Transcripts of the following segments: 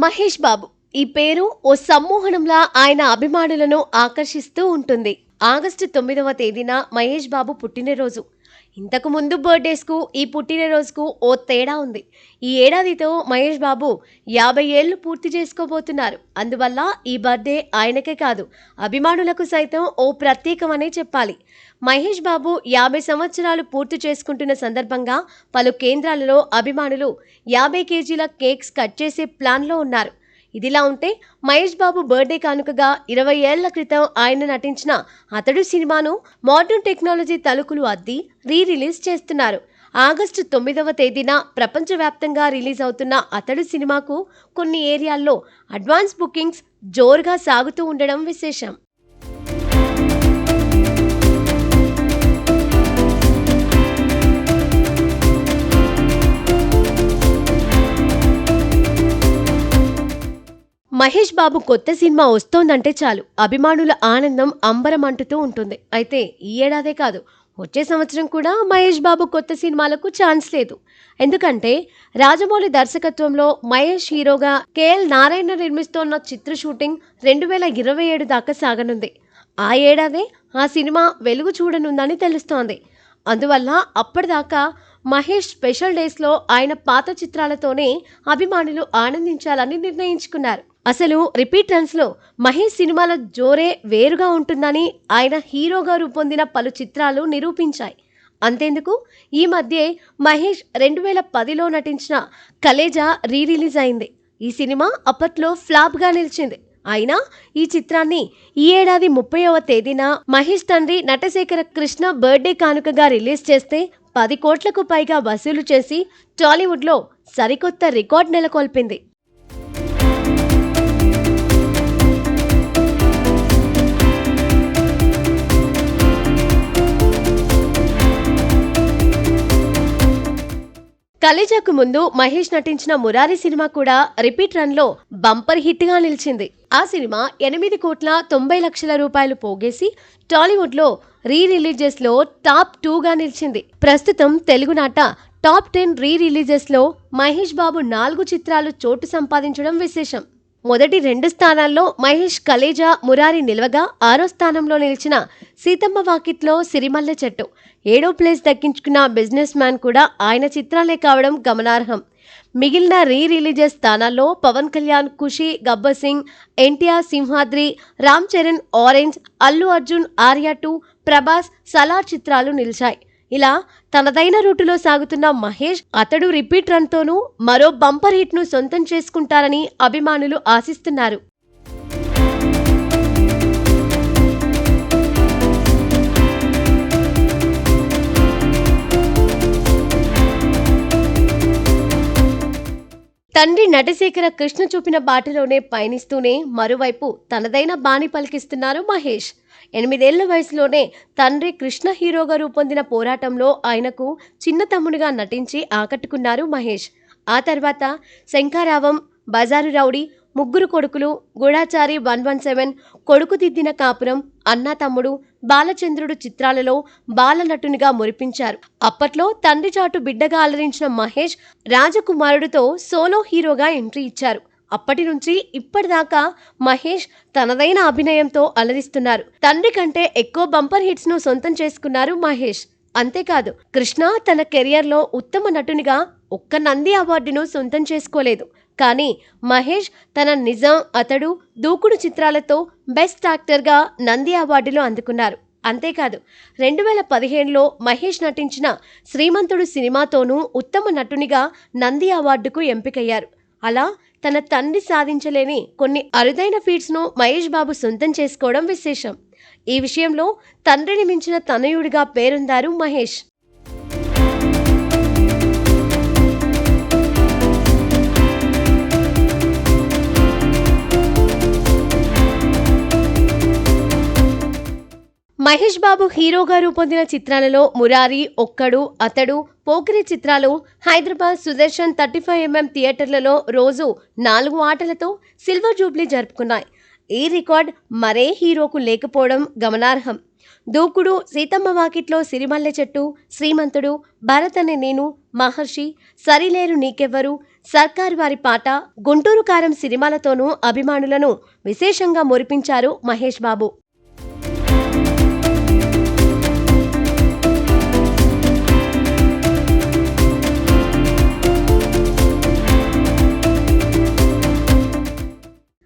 మహేష్ బాబు ఈ పేరు ఓ సమ్మోహనంలా ఆయన అభిమానులను ఆకర్షిస్తూ ఉంటుంది. ఆగస్టు 9వ తేదీన మహేష్ బాబు పుట్టినరోజు. ఇంతకు ముందు బర్త్డేస్కు ఈ పుట్టినరోజుకు ఓ తేడా ఉంది. ఈ ఏడాదితో మహేష్ బాబు 50 ఏళ్లు పూర్తి చేసుకోబోతున్నారు. అందువల్ల ఈ బర్త్డే ఆయనకే కాదు, అభిమానులకు సైతం ఓ ప్రత్యేకమనే చెప్పాలి. మహేష్ బాబు 50 సంవత్సరాలు పూర్తి చేసుకుంటున్న సందర్భంగా పలు కేంద్రాలలో అభిమానులు 50 కేజీల కేక్స్ కట్ చేసే ప్లాన్లో ఉన్నారు. ఇదిలా ఉంటే మహేష్ బాబు బర్త్డే కానుకగా 20 ఏళ్ల క్రితం ఆయన నటించిన అతడు సినిమాను మోడర్న్ టెక్నాలజీ తలుకులు అద్ది రిలీజ్ చేస్తున్నారు. ఆగస్టు 9వ తేదీన ప్రపంచవ్యాప్తంగా రిలీజ్ అవుతున్న అతడు సినిమాకు కొన్ని ఏరియాల్లో అడ్వాన్స్ బుకింగ్స్ జోరుగా సాగుతూ ఉండడం విశేషం. మహేష్ బాబు కొత్త సినిమా వస్తోందంటే చాలు అభిమానుల ఆనందం అంబరమంటుతూ ఉంటుంది. అయితే ఈ ఏడాదే కాదు, వచ్చే సంవత్సరం కూడా మహేష్ బాబు కొత్త సినిమాలకు ఛాన్స్ లేదు. ఎందుకంటే రాజమౌళి దర్శకత్వంలో మహేష్ హీరోగా కేఎల్ నారాయణ నిర్మిస్తోన్న చిత్ర షూటింగ్ 2027 దాకా సాగనుంది. ఆ ఏడాదే ఆ సినిమా వెలుగు చూడనుందని తెలుస్తోంది. అందువల్ల అప్పటిదాకా మహేష్ స్పెషల్ డేస్లో ఆయన పాత చిత్రాలతోనే అభిమానులు ఆనందించాలని నిర్ణయించుకున్నారు. అసలు రిపీట్ రన్స్లో మహేష్ సినిమాల జోరే వేరుగా ఉంటుందని ఆయన హీరోగా రూపొందిన పలు చిత్రాలు నిరూపించాయి. అంతేందుకు ఈ మధ్యే మహేష్ 2010లో నటించిన కలేజా రిలీజ్ అయింది. ఈ సినిమా అప్పట్లో ఫ్లాప్గా నిలిచింది. అయినా ఈ చిత్రాన్ని ఈ ఏడాది 30వ తేదీన మహేష్ తండ్రి నటశేఖర కృష్ణ బర్త్డే కానుకగా రిలీజ్ చేస్తే 10 కోట్లకు పైగా వసూలు చేసి టాలీవుడ్లో సరికొత్త రికార్డ్ నెలకొల్పింది. కలేజాకు ముందు మహేష్ నటించిన మురారి సినిమా కూడా రిపీట్ రన్లో బంపర్ హిట్గా నిలిచింది. ఆ సినిమా 8,90,00,000 రూపాయలు పోగేసి టాలీవుడ్లో రిలీజెస్లో టాప్ 2గా నిలిచింది. ప్రస్తుతం తెలుగునాట టాప్ 10 రిలీజెస్లో మహేష్ బాబు 4 చిత్రాలు చోటు సంపాదించడం విశేషం. మొదటి 2 స్థానాల్లో మహేష్ కలేజా మురారి నిలవగా 6వ స్థానంలో నిలిచిన సీతమ్మ వాకిట్లో సిరిమల్లె చెట్టు, 7వ ప్లేస్ దక్కించుకున్న బిజినెస్ మ్యాన్ కూడా ఆయన చిత్రాలే కావడం గమనార్హం. మిగిలిన రిలీజెస్ స్థానాల్లో పవన్ కళ్యాణ్ ఖుషి, గబ్బర్ సింగ్, ఎన్టీఆర్ సింహాద్రి, రామ్ చరణ్ ఆరెంజ్, అల్లు అర్జున్ ఆర్య 2, ప్రభాస్ సలార్ చిత్రాలు నిలిచాయి. ఇలా తనదైన రూటులో సాగుతున్న మహేష్ అతడు రిపీట్ రన్తోనూ మరో బంపర్ హిట్ను సొంతం చేసుకుంటారని అభిమానులు ఆశిస్తున్నారు. తండ్రి నటశేఖర కృష్ణ చూపిన బాటలోనే పయనిస్తూనే మరోవైపు తనదైన బాణి పలికిస్తున్నారు మహేష్. 8 ఏళ్ల వయసులోనే తండ్రి కృష్ణ హీరోగా రూపొందిన పోరాటంలో ఆయనకు చిన్న తమ్ముడిగా నటించి ఆకట్టుకున్నారు మహేష్. ఆ తర్వాత శంఖారావం, బజారు రౌడీ, ముగ్గురు కొడుకులు, గూఢాచారి 117, కొడుకు దిద్దిన కాపురం, అన్నా తమ్ముడు, బాలచంద్రుడు చిత్రాలలో బాలనటునిగా మురిపించారు. అప్పట్లో తండ్రి చాటు బిడ్డగా అలరించిన మహేష్ రాజకుమారుడితో సోలో హీరోగా ఎంట్రీ ఇచ్చారు. అప్పటి నుంచి ఇప్పటిదాకా మహేష్ తనదైన అభినయంతో అలరిస్తున్నారు. తండ్రి కంటే ఎక్కువ బంపర్ హిట్స్ ను సొంతం చేసుకున్నారు మహేష్. అంతేకాదు, కృష్ణ తన కెరియర్లో ఉత్తమ నటునిగా ఒక్క నంది అవార్డును సొంతం చేసుకోలేదు. కానీ మహేష్ తన నిజం, అతడు, దూకుడు చిత్రాలతో బెస్ట్ యాక్టర్గా నంది అవార్డులు అందుకున్నారు. అంతేకాదు 2015లో మహేష్ నటించిన శ్రీమంతుడు సినిమాతోనూ ఉత్తమ నటునిగా నంది అవార్డుకు ఎంపికయ్యారు. అలా తన తండ్రి సాధించలేని కొన్ని అరుదైన ఫీట్స్ను మహేష్ బాబు సొంతం చేసుకోవడం విశేషం. ఈ విషయంలో తండ్రిని మించిన తనయుడిగా పేరొందారు మహేష్. మహేష్ బాబు హీరోగా రూపొందిన చిత్రాలలో మురారి, ఒక్కడు, అతడు, పోకిరి చిత్రాలు హైదరాబాద్ సుదర్శన్ 35mm థియేటర్లలో రోజు 4 ఆటలతో సిల్వర్ జూబ్లీ జరుపుకున్నాయి. ఈ రికార్డ్ మరే హీరోకు లేకపోవడం గమనార్హం. దూకుడు, సీతమ్మ వాకిట్లో సిరిమల్లె చెట్టు, శ్రీమంతుడు, భరత్ అనే నేను, మహర్షి, సరిలేరు నీకెవ్వరు, సర్కారు వారి పాట, గుంటూరు కారం సినిమాలతోనూ అభిమానులను విశేషంగా మురిపించారు మహేష్ బాబు.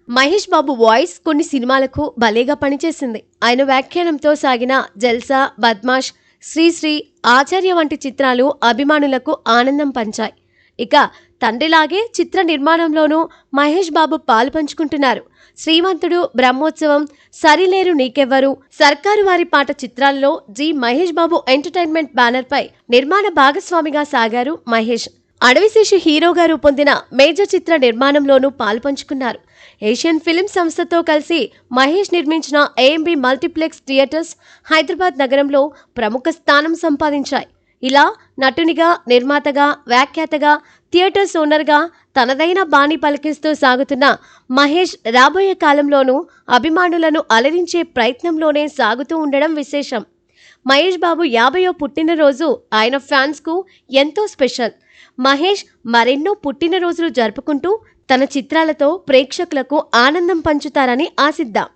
మహేష్ బాబు వాయిస్ కొన్ని సినిమాలకు భలేగా పనిచేసింది. ఆయన వ్యాఖ్యానంతో సాగిన జల్సా, బద్మాష్, శ్రీశ్రీ, ఆచార్య వంటి చిత్రాలు అభిమానులకు ఆనందం పంచాయి. ఇక తండ్రిలాగే చిత్ర నిర్మాణంలోనూ మహేష్ బాబు పాలు పంచుకుంటున్నారు. శ్రీమంతుడు, బ్రహ్మోత్సవం, సరిలేరు నీకెవ్వరు, సర్కారు వారి పాట చిత్రాల్లో జి మహేష్ బాబు ఎంటర్టైన్మెంట్ బ్యానర్పై నిర్మాణ భాగస్వామిగా సాగారు మహేష్. అడవిశేషు హీరోగా రూపొందిన మేజర్ చిత్ర నిర్మాణంలోనూ పాల్పంచుకున్నారు. ఏషియన్ ఫిల్మ్ సంస్థతో కలిసి మహేష్ నిర్మించిన ఏఎంబి మల్టీప్లెక్స్ థియేటర్స్ హైదరాబాద్ నగరంలో ప్రముఖ స్థానం సంపాదించాయి. ఇలా నటునిగా, నిర్మాతగా, వ్యాఖ్యాతగా, థియేటర్స్ ఓనర్గా తనదైన బాణి పలికిస్తూ సాగుతున్న మహేష్ రాబోయే కాలంలోనూ అభిమానులను అలరించే ప్రయత్నంలోనే సాగుతూ ఉండడం విశేషం. మహేష్ బాబు 50వ పుట్టినరోజు ఆయన ఫ్యాన్స్కు ఎంతో స్పెషల్. మహేష్ మరెన్నో పుట్టినరోజులు జరుపుకుంటూ తన చిత్రాలతో ప్రేక్షకులకు ఆనందం పంచుతారని ఆశిద్దాం.